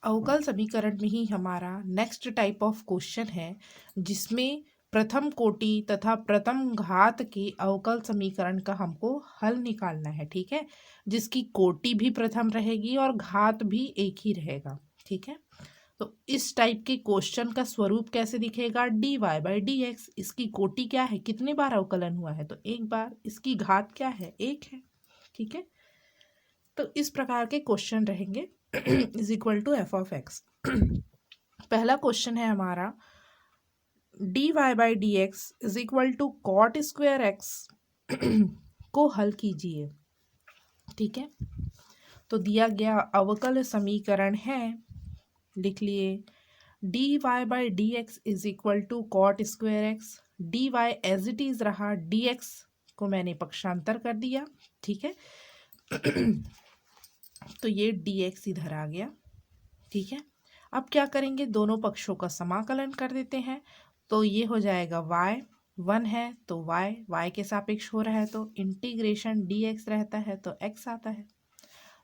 अवकल समीकरण में ही हमारा नेक्स्ट टाइप ऑफ क्वेश्चन है जिसमें प्रथम कोटि तथा प्रथम घात के अवकल समीकरण का हमको हल निकालना है। ठीक है, जिसकी कोटि भी प्रथम रहेगी और घात भी एक ही रहेगा। ठीक है, तो इस टाइप के क्वेश्चन का स्वरूप कैसे दिखेगा? dy by D x. इसकी कोटि क्या है? कितने बार अवकलन हुआ है? तो एक बार। इसकी घात क्या है? एक है। ठीक है, तो इस प्रकार के क्वेश्चन रहेंगे is equal to F of X. पहला क्वेश्चन है हमारा dy by D x is equal to cot square X को हल कीजिए। ठीक है, तो दिया गया अवकल समीकरण है, लिख लिए dy by D x is equal to cot square X. dy as it is रहा, dx को मैंने पक्षांतर कर दिया। ठीक है तो ये dx इधर आ गया। ठीक है, अब क्या करेंगे? दोनों पक्षों का समाकलन कर देते हैं। तो ये हो जाएगा y, 1 है तो y के सापेक्ष हो रहा है तो इंटीग्रेशन dx रहता है तो x आता है।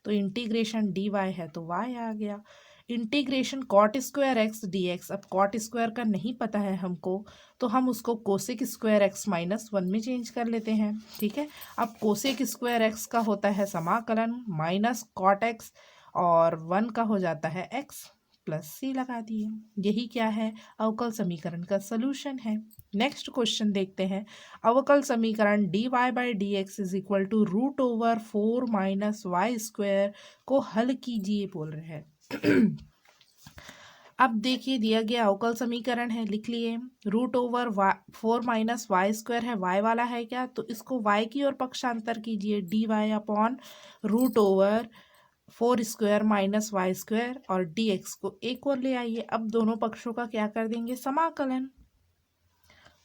तो इंटीग्रेशन dy है तो y आ गया। Integration cot square X dx, अब कॉट स्क्वायर का नहीं पता है हमको तो हम उसको कोसेक स्क्वायर एक्स माइनस 1 में चेंज कर लेते हैं। ठीक है, अब कोसेक स्क्वायर एक्स का होता है समाकलन माइनस कॉट एक्स और 1 का हो जाता है x प्लस सी लगा दिए। यही क्या है? अवकल समीकरण का सलूशन है। नेक्स्ट क्वेश्चन देखते हैं। अवकल समीकरण dy by D x is equal to root over 4 minus Y square को हल कीजिए बोल रहे हैं। अब देखिए दिया गया अवकल समीकरण है, लिख लिए root over 4 minus Y square है, y वाला है क्या? तो इसको y की ओर पक्षांतर कीजिए, dy upon root over 4 square minus Y square और dx को एक और ले आइए। अब दोनों पक्षों का क्या कर देंगे? समाकलन।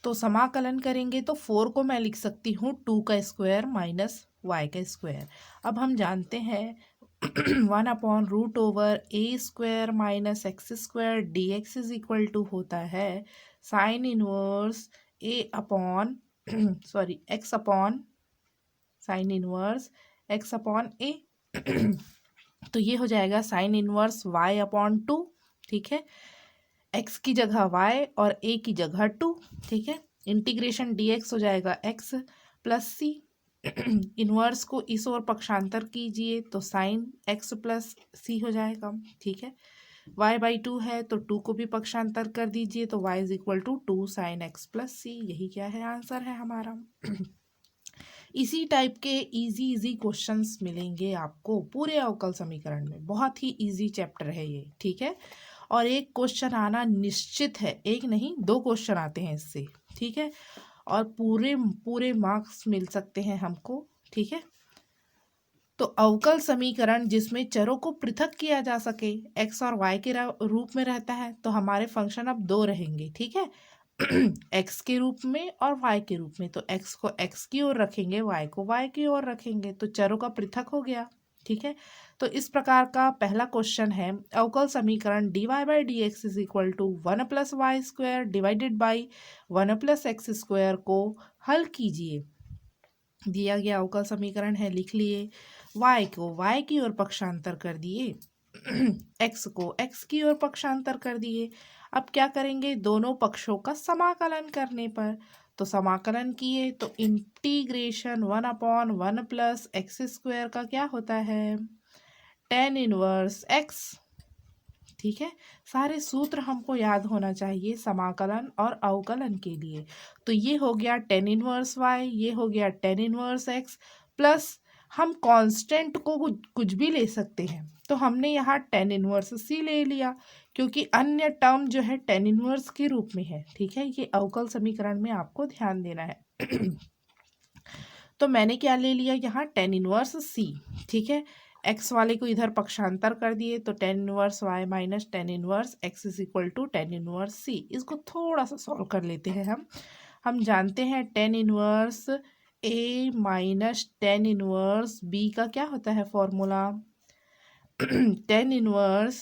तो समाकलन करेंगे तो 4 को मैं लिख सकती हूँ 2 का स्क्वायर माइनस वाई का स्क्वायर। अब हम जानते हैं 1 upon root over a square minus x square d x is equal to होता है sine inverse a upon sorry x upon sine inverse x upon a. तो ये हो जाएगा साइन इनवर्स वाई अपॉन 2। ठीक है, x की जगह y और a की जगह 2। ठीक है, इंटीग्रेशन dx हो जाएगा x प्लस सी। इनवर्स को इस ओर पक्षांतर कीजिए तो साइन x प्लस सी हो जाएगा। ठीक है, y बाई 2 है तो 2 को भी पक्षांतर कर दीजिए तो y is equal to 2 sine x plus c. यही क्या है? आंसर है हमारा। इसी टाइप के इजी क्वेश्चंस मिलेंगे आपको पूरे अवकल समीकरण में। बहुत ही इजी चैप्टर है ये। ठीक है, और एक क्वेश्चन आना निश्चित है, एक नहीं 2 क्वेश्चन आते हैं इससे। ठीक है, और पूरे पूरे मार्क्स मिल सकते हैं हमको। ठीक है, तो अवकल समीकरण जिसमें चरों को पृथक किया जा सके, एक्स और वाई के रूप में रहता है तो हमारे फंक्शन अब 2 रहेंगे। ठीक है, एक्स के रूप में और वाई के रूप में। तो एक्स को एक्स की ओर रखेंगे, वाई को वाई की ओर रखेंगे, तो चरों का पृथक हो गया। ठीक है, तो इस प्रकार का पहला क्वेश्चन है अवकल समीकरण dy by D x is equal to 1 plus Y square divided by 1 plus x square को हल कीजिए। दिया गया अवकल समीकरण है, लिख लिए y को y की ओर पक्षांतर कर दिए x को x की ओर पक्षांतर कर दिए। अब क्या करेंगे? दोनों पक्षों का समाकलन करने पर, तो समाकलन किए तो integration 1 upon 1 plus x square का क्या होता है? tan inverse x। ठीक है, सारे सूत्र हमको याद होना चाहिए समाकलन और अवकलन के लिए। तो ये हो गया tan इनवर्स y, ये हो गया tan इनवर्स x प्लस हम कांस्टेंट को कुछ भी ले सकते हैं। तो हमने यहाँ tan इनवर्स c ले लिया क्योंकि अन्य टर्म जो है tan इनवर्स के रूप में है। ठीक है, ये अवकल समीकरण में आपको ध्यान देना है। तो मैंने क्या ले लिया यहाँ? tan inverse c। ठीक है, एक्स वाले को इधर पक्षांतर कर दिए तो tan inverse y minus tan inverse x is equal to tan inverse c। इसको थोड़ा सा सॉल्व कर लेते हैं हम जानते हैं tan inverse a minus tan inverse b का क्या होता है formula? tan inverse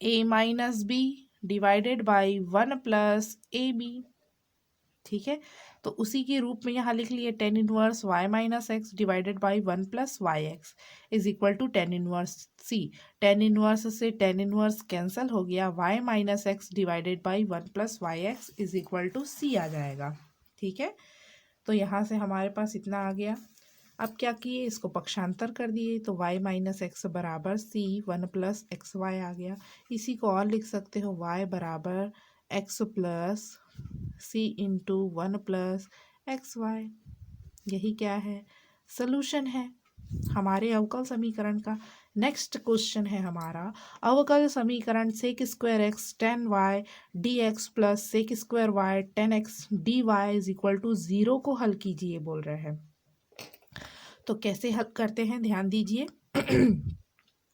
a minus b divided by 1 plus A B. ठीक है, तो उसी के रूप में यहाँ लिख लिए tan inverse y minus x divided by one plus y x is equal to tan inverse c. Tan inverse से टेन इनवर्स कैंसिल हो गया, y minus x divided by one plus y x is equal to c आ जाएगा। ठीक है, तो यहाँ से हमारे पास इतना आ गया। अब क्या किए, इसको पक्षांतर कर दिए तो y माइनस एक्स बराबर c one plus x y आ गया। इसी को और लिख सकते हो y बराबर x plus c into one plus x y. यही क्या है, सॉल्यूशन है हमारे अवकल समीकरण का। नेक्स्ट क्वेश्चन है हमारा, अवकल समीकरण sec square X tan Y D X plus sec square Y tan X D Y is equal to 0 को हल कीजिए बोल रहे हैं। तो कैसे हल करते हैं, ध्यान दीजिए।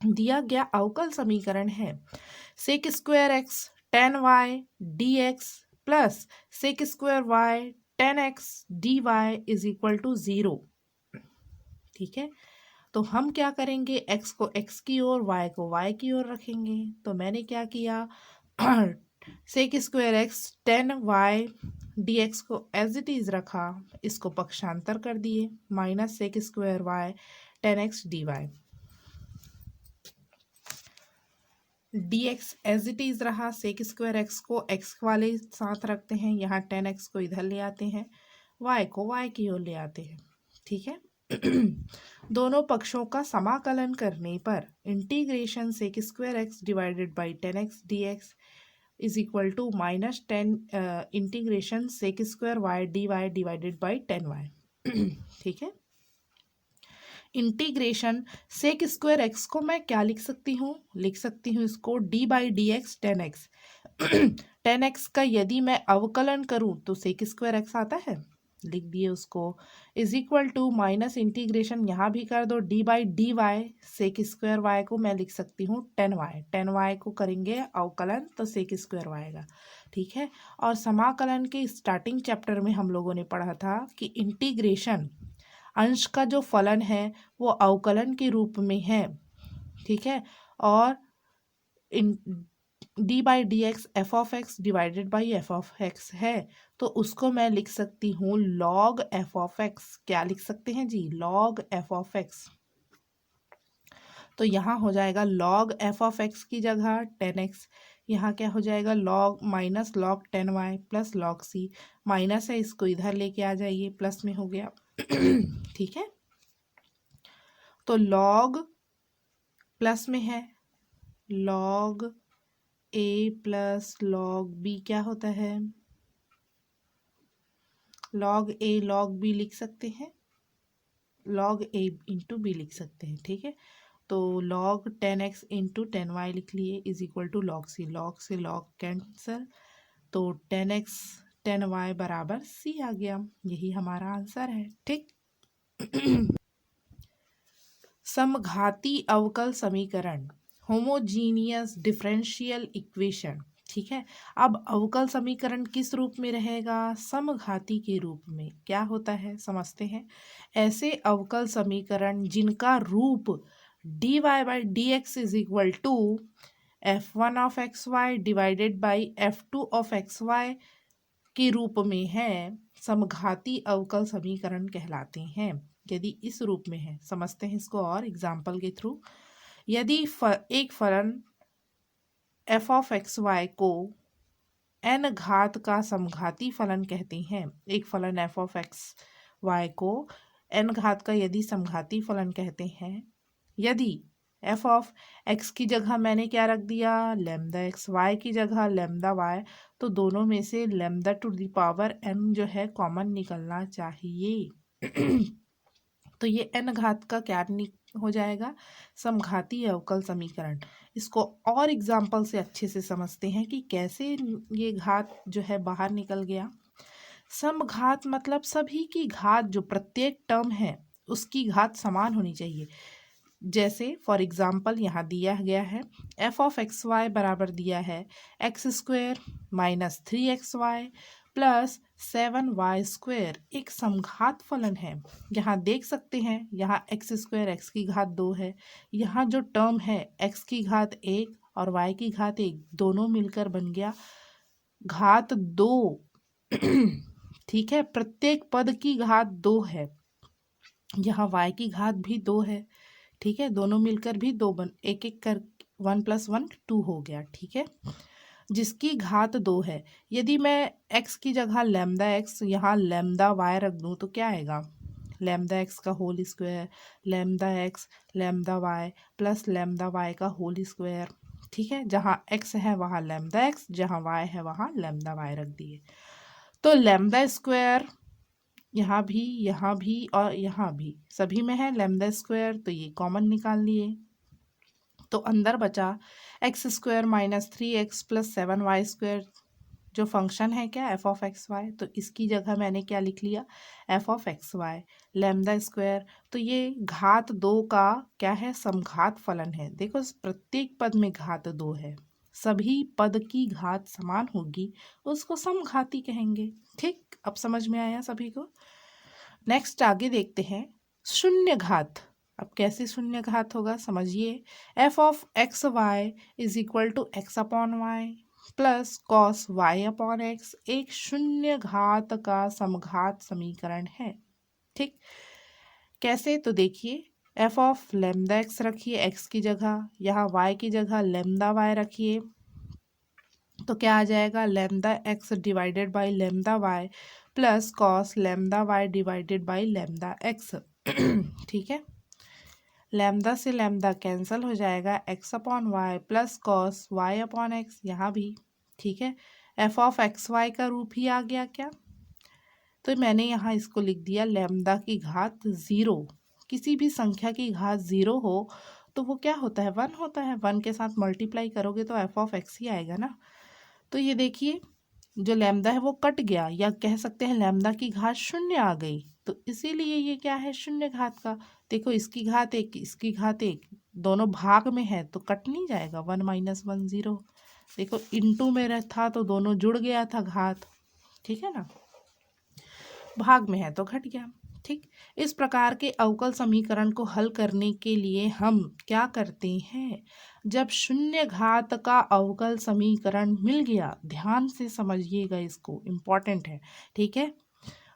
दिया गया अवकल समीकरण है sec square X tan Y D X plus sec square Y tan X D Y is equal to 0। ठीक है, तो हम क्या करेंगे, x को x की ओर y को y की ओर रखेंगे। तो मैंने क्या किया, sec square X tan Y D X को एज इट इज़ रखा, इसको पक्षांतर कर दिए, minus sec square Y tan X D Y. D X as it is रहा, सेक स्क्वायर एक्स को x वाले साथ रखते हैं, यहाँ टेन एक्स को इधर ले आते हैं, y को y की ओर ले आते हैं। ठीक है, दोनों पक्षों का समाकलन करने पर integration sec square X divided by tan X D x is equal to minus tan integration sec square Y D Y divided by tan Y. ठीक है, इंटीग्रेशन सेक स्क्वायर एक्स को मैं क्या लिख सकती हूँ, लिख सकती हूँ इसको D by D x ten X. Ten x का यदि मैं अवकलन करूँ तो सेक स्क्वायर एक्स आता है, लिख दिए उसको, is equal to minus integration यहाँ भी कर दो D by D Y, sec square Y को मैं लिख सकती हूँ टेन वाई को करेंगे अवकलन तो सेक स्क्वायर वाई आएगा। ठीक है, और समाकलन के स्टार्टिंग चैप्टर में हम लोगों ने पढ़ा था कि इंटीग्रेशन अंश का जो फलन है वो अवकलन के रूप में है। ठीक है, और D by D x F of x divided by F of x है, तो उसको मैं लिख सकती हूँ लॉग एफ ऑफ एक्स। क्या लिख सकते हैं जी, लॉग एफ ऑफ एक्स। तो यहाँ हो जाएगा लॉग एफ ऑफ एक्स की जगह टेन एक्स, यहाँ क्या हो जाएगा log minus log tan y plus log c, minus है इसको इधर लेके आ जाइए, प्लस में हो गया। ठीक है, तो लॉग प्लस में है, लॉग ए प्लस लॉग बी क्या होता है, लॉग ए लॉग बी लिख सकते हैं, लॉग ए इंटू बी लिख सकते हैं। ठीक है, तो log tan X into tan Y लिख लिए is equal to log C, log से लॉग कैंसल, तो टेन एक्स टेन वाई बराबर सी आ गया। यही हमारा आंसर है। ठीक, समघाती अवकल समीकरण होमोजीनियस डिफरेंशियल इक्वेशन। ठीक है, अब अवकल समीकरण किस रूप में रहेगा, समघाती के रूप में। क्या होता है समझते हैं, ऐसे अवकल समीकरण जिनका रूप D Y by D x is equal to F one of X Y divided by F two of X Y के रूप में है, समघाती अवकल समीकरण कहलाते हैं। यदि इस रूप में है, समझते हैं इसको और एग्जाम्पल के थ्रू। यदि एक फलन एफ ऑफ एक्स वाई को एन घात का समघाती फलन कहते हैं, एक फलन एफ ऑफ एक्स वाई को एन घात का यदि समघाती फलन कहते हैं, यदि एफ ऑफ एक्स की जगह मैंने क्या रख दिया, लैम्डा एक्स, वाई की जगह लैम्डा वाई, तो दोनों में से lambda to the power N जो है कॉमन निकलना चाहिए। तो ये एन घात का क्या हो जाएगा, समघाती अवकल समीकरण। इसको और एग्जाम्पल से अच्छे से समझते हैं कि कैसे ये घात जो है बाहर निकल गया। समघात मतलब सभी की घात, जो प्रत्येक टर्म है उसकी घात समान होनी चाहिए। जैसे फॉर एग्जाम्पल यहाँ दिया गया है एफ ऑफ एक्स वाई बराबर दिया है X square minus three X Y plus seven Y square, एक समघात फलन है। यहाँ देख सकते हैं, यहाँ एक्स स्क्वेयर एक्स की घात 2 है, यहाँ जो टर्म है एक्स की घात 1 और वाई की घात 1, दोनों मिलकर बन गया घात 2। ठीक है, प्रत्येक पद की घात 2 है, यहाँ y की घात भी 2 है, ठीक है, दोनों मिलकर भी 2 एक एक कर 1 + 1 2 हो गया, ठीक है, जिसकी घात 2 है। यदि मैं x की जगह लैम्डा x यहाँ लैम्डा y रख दूँ तो क्या आएगा, लैम्डा x का whole square, lambda x lambda y plus lambda y का होल स्क्वायर, ठीक है, जहाँ x है वहाँ लैम्डा x, जहाँ y है वहाँ लैम्डा y रख दिए। तो लैम्डा स्क्वायर यहाँ भी और यहाँ भी सभी में है लैम्डा स्क्वायर, तो ये कॉमन निकाल लिए, तो अंदर बचा x² - 3x + 7y², जो फंक्शन है क्या f(x, y), तो इसकी जगह मैंने क्या लिख लिया f(x, y) लैम्डा स्क्वायर। तो ये घात 2 का क्या है, समघात फलन है। देखो प्रत्येक पद में घात 2 है, सभी पद की घात समान होगी, उसको समघाती कहेंगे। ठीक, अब समझ में आया सभी को। नेक्स्ट आगे देखते हैं शून्य घात। अब कैसे शून्य घात होगा समझिए, f(x, y) = x/y plus cos y/x एक शून्य घात का समघात समीकरण है। ठीक, कैसे, तो देखिए f(λx) रखिए x की जगह, यहाँ y की जगह लैम्डा y रखिए, तो क्या आ जाएगा λx divided by lambda y plus cos lambda y divided by lambda x। ठीक है, लैम्डा से लैम्डा कैंसिल हो जाएगा, x/y प्लस कॉस y/x यहाँ भी। ठीक है, f(x, y) का रूप ही आ गया क्या, तो मैंने यहाँ इसको लिख दिया लैम्डा की घात 0। किसी भी संख्या की घात 0 हो तो वो क्या होता है, 1 होता है, 1 के साथ मल्टीप्लाई करोगे तो f(x) ही आएगा ना। तो ये देखिए जो लैम्डा है वो कट गया, या कह सकते हैं लैम्डा की घात 0 आ गई, तो इसीलिए ये क्या है शून्य घात का। देखो इसकी घात 1 इसकी घात 1 दोनों भाग में है तो कट नहीं जाएगा, 1 - 1 0। देखो इंटू में था तो दोनों जुड़ गया था घात, ठीक है ना, भाग में है तो घट गया। ठीक, इस प्रकार के अवकल समीकरण को हल करने के लिए हम क्या करते हैं, जब शून्य घात का अवकल समीकरण मिल गया, ध्यान से समझिएगा इसको, इम्पॉर्टेंट है, ठीक है,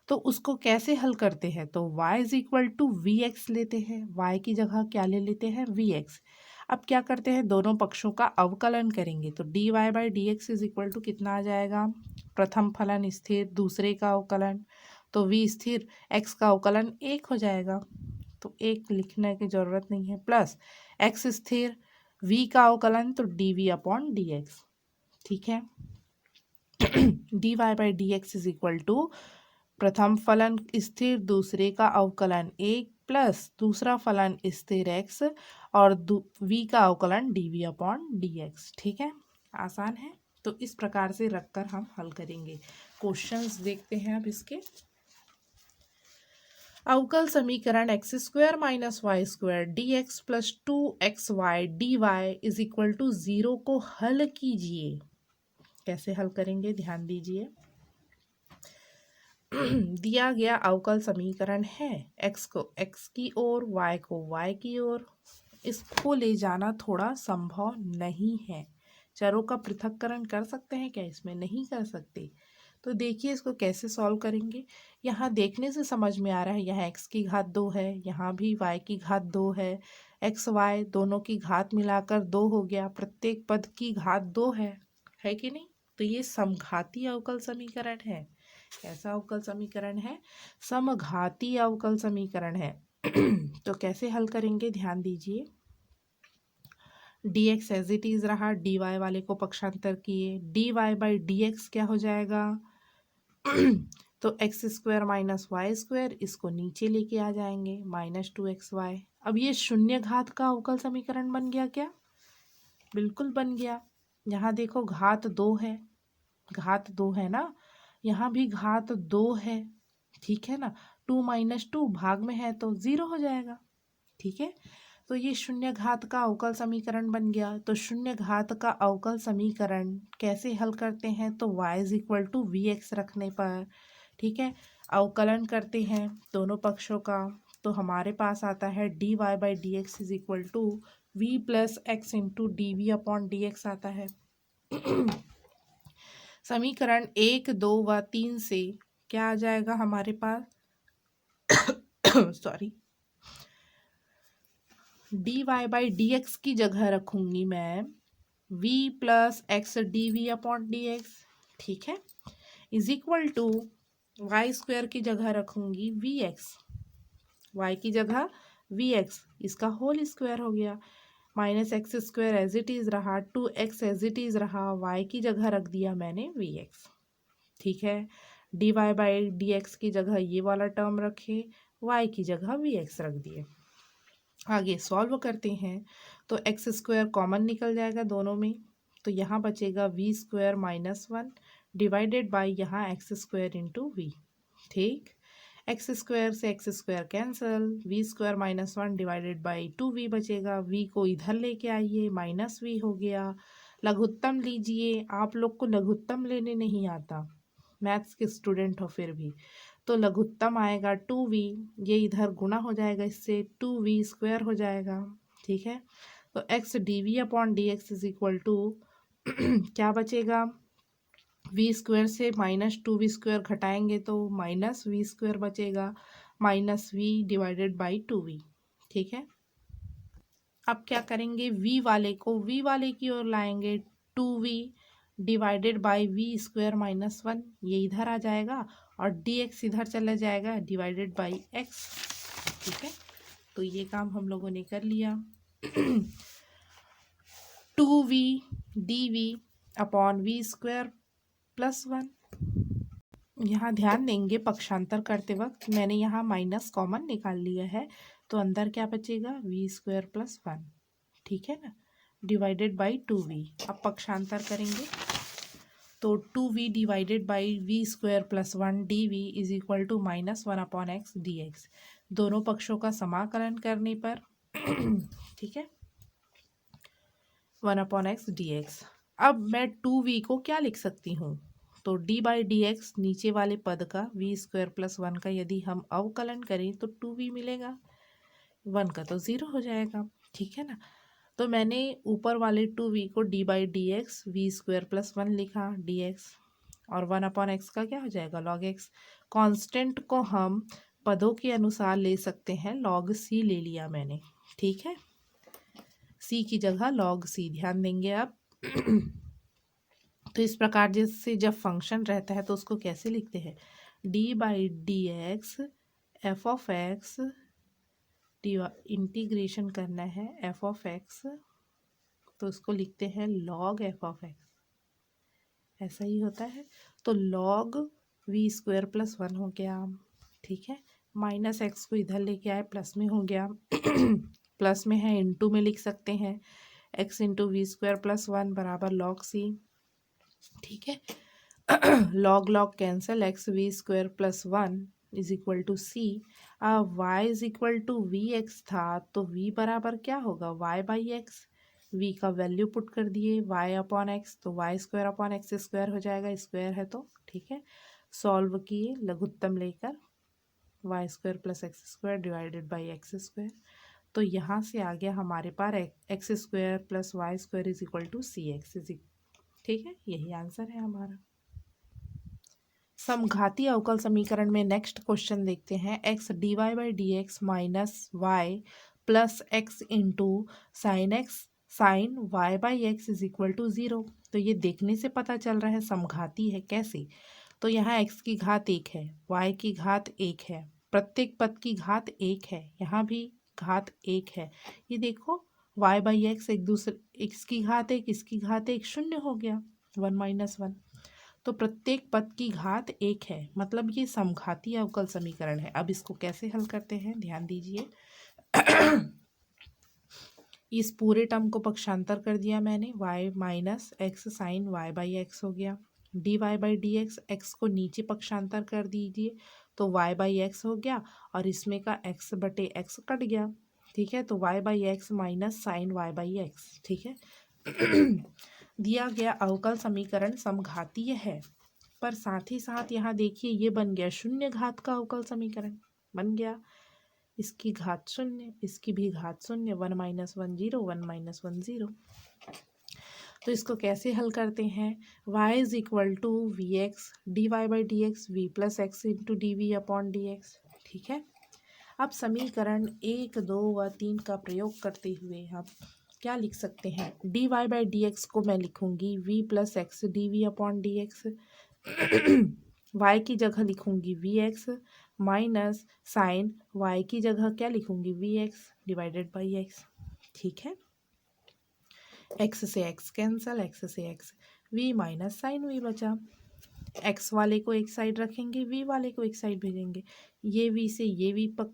तो उसको कैसे हल करते हैं, तो y = vx लेते हैं, y की जगह क्या ले लेते हैं vx। अब क्या करते हैं, दोनों पक्षों का अवकलन करेंगे, तो dy/dx = कितना आ जाएगा, प्रथम फलन स्थिर, दूसरे का अवकलन, तो v स्थिर, x का अवकलन 1 हो जाएगा, तो 1 लिखने की जरूरत नहीं है, प्लस x स्थिर, v का अवकलन तो dv/dx। ठीक है, dy/dx = प्रथम फलन स्थिर, दूसरे का अवकलन 1 प्लस दूसरा फलन स्थिर x और v का अवकलन dv/dx। ठीक है, आसान है, तो इस प्रकार से रखकर हम हल करेंगे। क्वेश्चंस देखते हैं अब इसके। अवकल समीकरण x² - y² dx + 2xy dy = 0 को हल कीजिए। कैसे हल करेंगे ध्यान दीजिए। दिया गया अवकल समीकरण है, x को x की ओर, y को y की ओर, इसको ले जाना थोड़ा संभव नहीं है। चरों का पृथक्करण कर सकते हैं क्या इसमें, नहीं कर सकते। तो देखिए इसको कैसे सॉल्व करेंगे। यहाँ देखने से समझ में आ रहा है, यहाँ x की घात 2 है, यहाँ भी y की घात 2 है, x y दोनों की घात मिलाकर 2 हो गया, प्रत्येक पद की घात 2 है कि नहीं। तो ये समघाती अवकल समीकरण है। कैसा अवकल समीकरण है, समघाती अवकल समीकरण है। तो कैसे हल करेंगे ध्यान दीजिए। dx एज इट इज रहा, dy वाले को पक्षांतर किए, dy/dx क्या हो जाएगा तो x² - y² इसको नीचे लेके आ जाएंगे, -2xy। अब ये शून्य घात का अवकल समीकरण बन गया क्या, बिल्कुल बन गया। यहाँ देखो घात 2 है, घात 2 है ना, यहाँ भी घात 2 है, ठीक है ना, 2 - 2 भाग में है तो 0 हो जाएगा। ठीक है, तो ये शून्य घात का अवकल समीकरण बन गया। तो शून्य घात का अवकल समीकरण कैसे हल करते हैं, तो y = vx रखने पर, ठीक है, अवकलन करते हैं दोनों पक्षों का, तो हमारे पास आता है dy/dx = v + x × dv/dx आता है। समीकरण 1, 2 व 3 से क्या आ जाएगा हमारे पास sorry, d Y by D x की जगह रखूंगी मैं v plus x D we upon D x, ठीक है, is equal to y square की जगह रखूंगी वी एक्स, वाई की जगह वी एक्स, इसका होल स्क्वायर हो गया, minus x square as it is रहा, 2x एज इट इज़ रहा, y की जगह रख दिया मैंने वी एक्स, ठीक है, D Y by D x की जगह ये वाला टर्म रखे, y की जगह वी एक्स रख दिए। आगे सॉल्व करते हैं तो एक्स स्क्वायर कॉमन निकल जाएगा दोनों में, तो यहाँ बचेगा V square minus one divided by यहाँ एक्स स्क्वायर इंटू वी, ठीक, एक्स स्क्वायर से X square cancel, V square minus one divided by two V बचेगा, वी को इधर लेके आइए माइनस वी हो गया, लघुत्तम लीजिए, आप लोग को लघुत्तम लेने नहीं आता, मैथ्स के स्टूडेंट हो फिर भी, तो लघुत्तम आएगा टू वी, ये इधर गुणा हो जाएगा इससे, टू वी स्क्वायर हो जाएगा, ठीक है, तो X D we upon D x is equal to क्या बचेगा, वी स्क्वायर से माइनस टू वी स्क्वायर घटाएंगे तो माइनस वी स्क्वायर बचेगा, minus V divided by two V, ठीक है। अब क्या करेंगे, वी वाले को वी वाले की ओर लाएंगे, two V divided by V square minus one, ये इधर आ जाएगा और डी एक्स इधर चला जाएगा डिवाइडेड बाई एक्स, ठीक है, तो ये काम हम लोगों ने कर लिया। Two V D we upon V square plus one, यहाँ ध्यान देंगे पक्षांतर करते वक्त मैंने यहाँ माइनस कॉमन निकाल लिया है, तो अंदर क्या बचेगा वी स्क्वायर प्लस वन, ठीक है ना, डिवाइडेड बाई टू वी। अब पक्षांतर करेंगे तो two V divided by V square plus one D V is equal to minus one upon X D X, दोनों पक्षों का समाकलन करने पर ठीक है, one upon X D X. अब मैं टू वी को क्या लिख सकती हूँ, तो डी बाई डी एक्स नीचे वाले पद का वी स्क्वायर प्लस वन का यदि हम अवकलन करें तो टू वी मिलेगा, वन का तो ज़ीरो हो जाएगा, ठीक है ना, तो मैंने ऊपर वाले टू वी को D by D X we square plus one लिखा डी एक्स, और वन अपॉन एक्स का क्या हो जाएगा लॉग एक्स, कॉन्स्टेंट को हम पदों के अनुसार ले सकते हैं, लॉग सी ले लिया मैंने, ठीक है, सी की जगह लॉग सी, ध्यान देंगे आप। तो इस प्रकार जैसे जब फंक्शन रहता है तो उसको कैसे लिखते हैं, D by D x F of x, integration करना है एफ ऑफ एक्स, तो उसको लिखते हैं लॉग एफ ऑफ एक्स, ऐसा ही होता है, तो log V square plus one हो गया, ठीक है, माइनस एक्स को इधर लेके आए प्लस में हो गया प्लस में है इंटू में लिख सकते हैं, x into v square plus one बराबर लॉग सी, ठीक है, log log cancel, x we square plus one is equal to c, अब y is equal to we x था तो वी बराबर क्या होगा वाई बाई एक्स, वी का वैल्यू पुट कर दिए वाई अपॉन एक्स, तो y square upon x square हो जाएगा, स्क्वायर है तो ठीक है, सॉल्व किए लघुत्तम लेकर y square plus x square divided by x square, तो यहाँ से आ गया हमारे पास x square plus Y square is equal to c x is, ठीक है, यही आंसर है हमारा। समघाती अवकल समीकरण में नेक्स्ट क्वेश्चन देखते हैं, X D Y by D X minus Y plus X into sine X sine Y by X is equal to zero, तो ये देखने से पता चल रहा है समघाती है, कैसे, तो यहाँ x की घात एक है, y की घात एक है, प्रत्येक पद की घात एक है, यहाँ भी घात एक है, ये देखो y बाई एक्स एक दूसरे x की घात एक इसकी घात एक, शून्य हो गया, वन माइनस वन, तो प्रत्येक पद की घात एक है, मतलब ये समघाती अवकल समीकरण है। अब इसको कैसे हल करते हैं ध्यान दीजिए इस पूरे टर्म को पक्षांतर कर दिया मैंने, y minus X sine Y by X हो गया, D Y by D X, X को नीचे पक्षांतर कर दीजिए तो y बाई एक्स हो गया और इसमें का x बटे x कट गया, ठीक है, तो y by X minus sine Y by X, ठीक है दिया गया अवकल समीकरण समघातीय है, पर साथ ही साथ यहाँ देखिए ये बन गया शून्य घात का अवकल समीकरण बन गया, इसकी घात शून्य इसकी भी घात शून्य, one minus one zero one minus one zero, तो इसको कैसे हल करते हैं, y is equal to we X D Y by D X V plus X into D we upon D x. ठीक है, अब समीकरण 1, 2 व 3 का प्रयोग करते हुए हम क्या लिख सकते हैं, D Y by D X को मैं लिखूंगी V plus x D we upon D X, y की जगह लिखूंगी V X minus sine y की जगह क्या लिखूंगी V X divided by X. ठीक है, x से x कैंसल, x से x v minus sine v बचा, x वाले को एक साइड रखेंगे v वाले को एक साइड भेजेंगे, ये v से ये v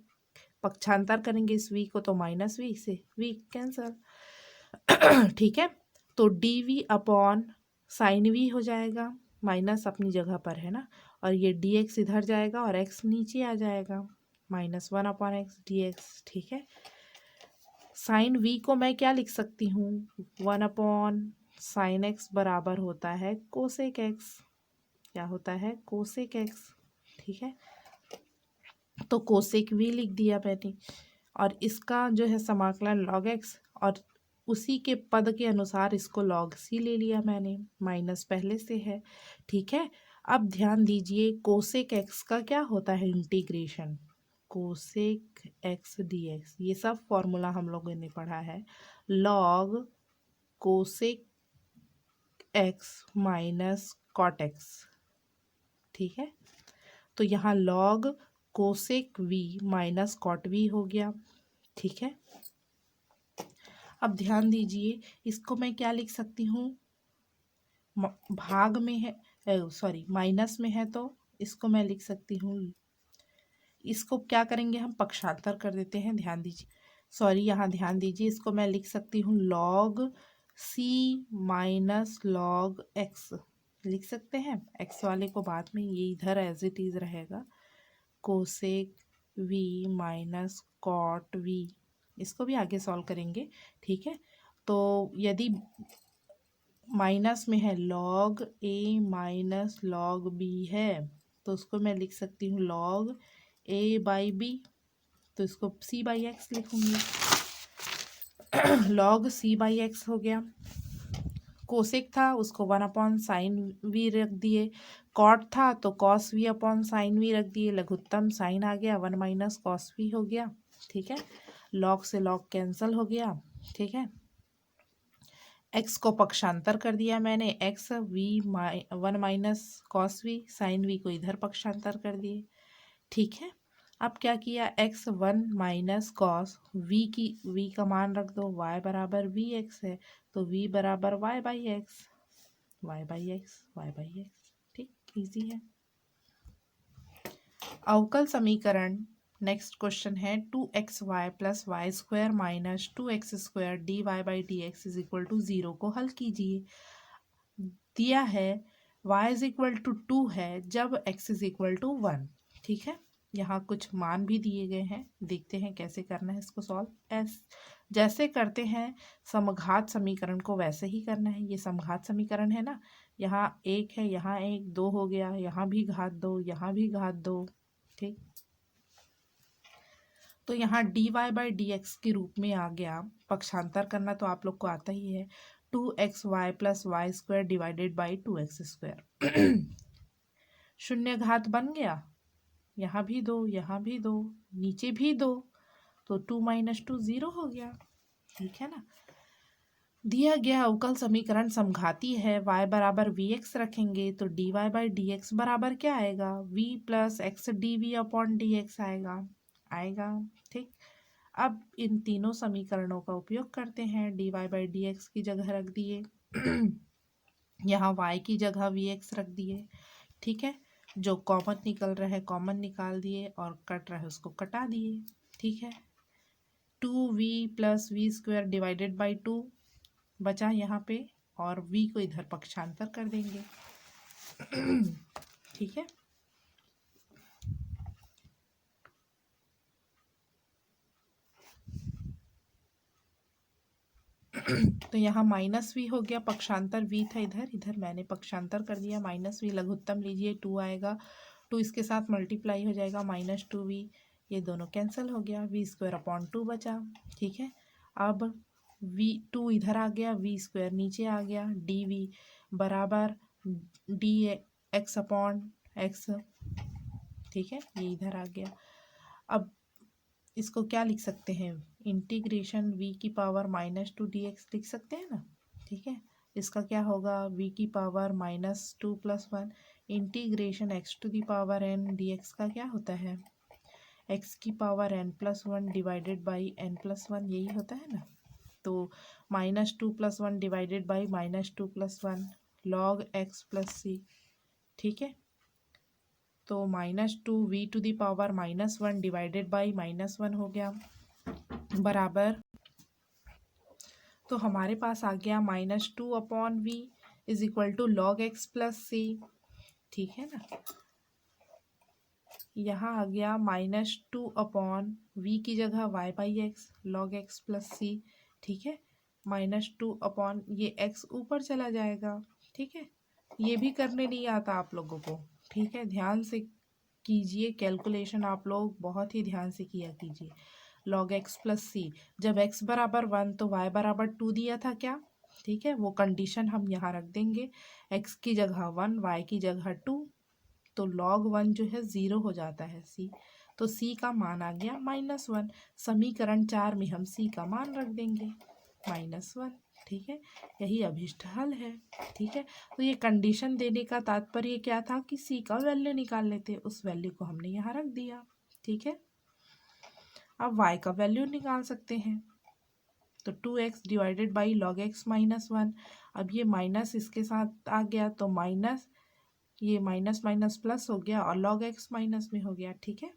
पक्षांतर करेंगे इस v को तो माइनस v से v कैंसल। ठीक है, तो D we upon sine v हो जाएगा, माइनस अपनी जगह पर है ना, और ये डी एक्स इधर जाएगा और x नीचे आ जाएगा, -1 अपॉन एक्स डी एक्स। ठीक है, साइन v को मैं क्या लिख सकती हूँ, 1 अपॉन साइन एक्स बराबर होता है कोसेक एक्स, क्या होता है कोसेक एक्स। ठीक है, तो कोसेक v लिख दिया मैंने, और इसका जो है समाकलन लॉग एक्स, और उसी के पद के अनुसार इसको लॉग सी ले लिया मैंने, माइनस पहले से है। ठीक है, अब ध्यान दीजिए कोसेक एक्स का क्या होता है integration, cosec X D X, ये सब फॉर्मूला हम लोगों ने पढ़ा है, log cosec X minus cot X. ठीक है, तो यहाँ log cosec V minus cot V हो गया। ठीक है, अब ध्यान दीजिए इसको मैं क्या लिख सकती हूँ, भाग में है, सॉरी माइनस में है, तो इसको मैं लिख सकती हूँ, इसको क्या करेंगे हम पक्षांतर कर देते हैं, ध्यान दीजिए, सॉरी यहाँ ध्यान दीजिए, इसको मैं लिख सकती हूँ log c minus log x लिख सकते हैं, एक्स वाले को बाद में, ये इधर एज इट इज रहेगा, cosec V minus cot V, इसको भी आगे सॉल्व करेंगे। ठीक है, तो यदि माइनस में है लॉग ए माइनस लॉग बी है, तो उसको मैं लिख सकती हूँ लॉग ए बाई बी, तो इसको सी बाई एक्स लिखूंगी, लॉग सी बाई एक्स हो गया। कोसेक था उसको 1 अपॉन साइन वी रख दिए, कॉट था तो cos V upon sine V रख दिए, लघुत्तम साइन आ गया 1 माइनस कॉस वी हो गया। ठीक है, लॉग से लॉग कैंसल हो गया। ठीक है, एक्स को पक्षांतर कर दिया मैंने, X V 1 minus cos V, sine V को इधर पक्षांतर कर दिए। ठीक है, अब क्या किया, एक्स 1 माइनस कॉस वी की वी का मान रख दो, y बराबर वी एक्स है, तो v बराबर y by X, y by X, y by X. ठीक, इजी है। अवकल समीकरण नेक्स्ट क्वेश्चन है 2xy plus Y square minus 2x² dy by D x is equal to 0 को हल कीजिए। दिया है y इज इक्वल टू 2 है जब x इज इक्वल टू 1। ठीक है, यहाँ कुछ मान भी दिए गए हैं, देखते हैं कैसे करना है इसको सॉल्व। जैसे करते हैं समघात समीकरण को वैसे ही करना है, ये समघात समीकरण है ना, यहाँ 1 है, यहाँ 1, 2 हो गया, यहाँ भी घात 2, यहाँ भी घात 2। ठीक, तो यहाँ dy बाई डी एक्स के रूप में आ गया, पक्षांतर करना तो आप लोग को आता ही है, 2xy plus Y square divided by 2x²। शून्य घात बन गया, यहाँ भी 2, यहाँ भी 2, नीचे भी 2, तो 2 माइनस 2 0 हो गया। ठीक है ना, दिया गया अवकल समीकरण समघाती है, y बराबर वी एक्स रखेंगे तो dy बाई डी एक्स बराबर क्या आएगा, v plus x D we upon D X आएगा। ठीक, अब इन तीनों समीकरणों का उपयोग करते हैं, dy बाई डी एक्स की जगह रख दिए, यहाँ y की जगह वी एक्स रख दिए। ठीक है, जो कॉमन निकल रहा है कॉमन निकाल दिए, और कट रहा है उसको कटा दिए। ठीक है, 2v plus V square divided by 2 बचा यहाँ पे, और v को इधर पक्षांतर कर देंगे। ठीक है, तो यहाँ माइनस वी हो गया, पक्षांतर v था इधर, इधर मैंने पक्षांतर कर दिया, माइनस वी लघुत्तम लीजिए, 2 आएगा, 2 इसके साथ मल्टीप्लाई हो जाएगा, माइनस 2v, ये दोनों कैंसिल हो गया, v² अपॉन 2 बचा। ठीक है, अब टू इधर आ गया, वी स्क्वायर नीचे आ गया, डी वी बराबर डी एक्स अपॉन एक्स, ठीक है, ये इधर आ गया। अब इसको क्या लिख सकते हैं, इंटीग्रेशन वी की पावर -2 dx लिख सकते हैं ना, ठीक है। इसका क्या होगा, वी की power -2 + 1 integration x to the power n dx का क्या होता है, x की power n+1 divided by n+1, यही होता है ना। तो -2 + 1 divided by -2 + 1 log x + c, ठीक है। तो -2 V to the power -1 divided by -1 हो गया बराबर, तो हमारे पास आ गया -2 upon V is equal to log x + c, ठीक है ना। यहाँ आ गया -2 अपॉन वी की जगह y/x log x + c, ठीक है। -2 अपॉन ये x ऊपर चला जाएगा, ठीक है। ये भी करने नहीं आता आप लोगों को, ठीक है, ध्यान से कीजिए कैलकुलेशन, आप लोग बहुत ही ध्यान से किया कीजिए। log x + c, जब x बराबर 1 तो y बराबर 2 दिया था क्या, ठीक है, वो कंडीशन हम यहाँ रख देंगे, x की जगह 1 y की जगह 2, तो log 1 जो है 0 हो जाता है c, तो c का मान आ गया -1। समीकरण 4 में हम c का मान रख देंगे -1, ठीक है, यही अभिष्ट हल है, ठीक है। तो ये कंडीशन देने का तात्पर्य क्या था कि c का वैल्यू निकाल लेते, उस वैल्यू को हमने यहाँ रख दिया, ठीक है। अब y का वैल्यू निकाल सकते हैं, तो 2x divided by log x -1, अब ये माइनस इसके साथ आ गया तो माइनस, ये माइनस माइनस प्लस हो गया और log x माइनस में हो गया, ठीक है।